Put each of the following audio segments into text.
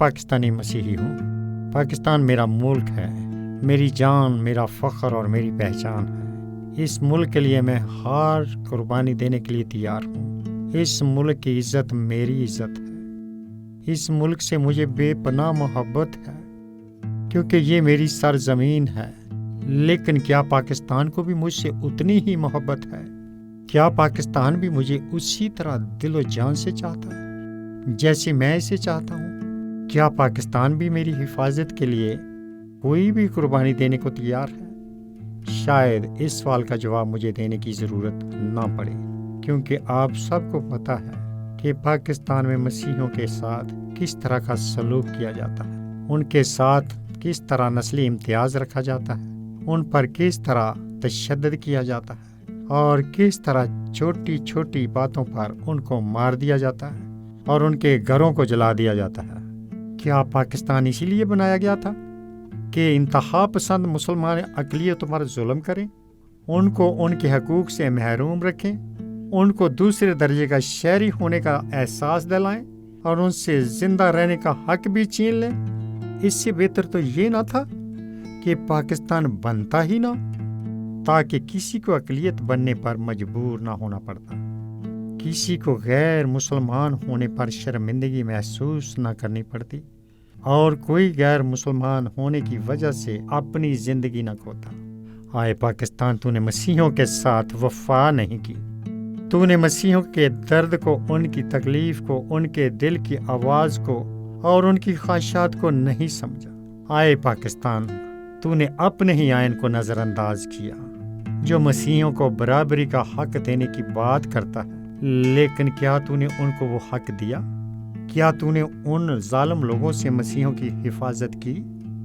پاکستانی مسیحی ہوں۔ پاکستان میرا ملک ہے، میری جان، میرا فخر اور میری پہچان ہے۔ اس ملک کے لیے میں ہر قربانی دینے کے لیے تیار ہوں۔ اس ملک کی عزت میری عزت ہے۔ اس ملک سے مجھے بے پناہ محبت ہے کیونکہ یہ میری سرزمین ہے۔ لیکن کیا پاکستان کو بھی مجھ سے اتنی ہی محبت ہے؟ کیا پاکستان بھی مجھے اسی طرح دل و جان سے چاہتا ہے جیسے میں اسے چاہتا ہوں؟ کیا پاکستان بھی میری حفاظت کے لیے کوئی بھی قربانی دینے کو تیار ہے؟ شاید اس سوال کا جواب مجھے دینے کی ضرورت نہ پڑے، کیونکہ آپ سب کو پتہ ہے کہ پاکستان میں مسیحیوں کے ساتھ کس طرح کا سلوک کیا جاتا ہے، ان کے ساتھ کس طرح نسلی امتیاز رکھا جاتا ہے، ان پر کس طرح تشدد کیا جاتا ہے اور کس طرح چھوٹی چھوٹی باتوں پر ان کو مار دیا جاتا ہے اور ان کے گھروں کو جلا دیا جاتا ہے۔ کیا پاکستان اسی لیے بنایا گیا تھا کہ انتہا پسند مسلمان اقلیتوں پر ظلم کریں، ان کو ان کے حقوق سے محروم رکھیں، ان کو دوسرے درجے کا شہری ہونے کا احساس دلائیں اور ان سے زندہ رہنے کا حق بھی چھین لیں؟ اس سے بہتر تو یہ نہ تھا کہ پاکستان بنتا ہی نہ، تاکہ کسی کو اقلیت بننے پر مجبور نہ ہونا پڑتا، کسی کو غیر مسلمان ہونے پر شرمندگی محسوس نہ کرنی پڑتی اور کوئی غیر مسلمان ہونے کی وجہ سے اپنی زندگی نہ کھوتا۔ آئے پاکستان، تو نے مسیحیوں کے ساتھ وفا نہیں کی، تو نے مسیحیوں کے درد کو، ان کی تکلیف کو، ان کے دل کی آواز کو اور ان کی خواہشات کو نہیں سمجھا۔ آئے پاکستان، تو نے اپنے ہی آئین کو نظر انداز کیا جو مسیحیوں کو برابری کا حق دینے کی بات کرتا ہے، لیکن کیا تو نے ان کو وہ حق دیا؟ کیا تو نے ان ظالم لوگوں سے مسیحیوں کی حفاظت کی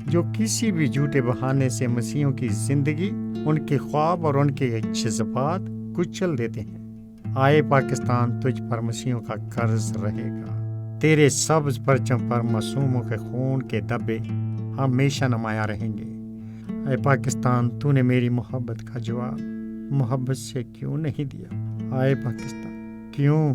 جو کسی بھی جھوٹے بہانے سے مسیحیوں کی زندگی، ان کے خواب اور ان کے جذبات کچل دیتے ہیں؟ آئے پاکستان، تجھ پر مسیحیوں کا قرض رہے گا، تیرے سبز پرچم پر معصوموں کے خون کے دھبے ہمیشہ نمایاں رہیں گے۔ اے پاکستان، تو نے میری محبت کا جواب محبت سے کیوں نہیں دیا؟ آئے پاکستان، کیوں؟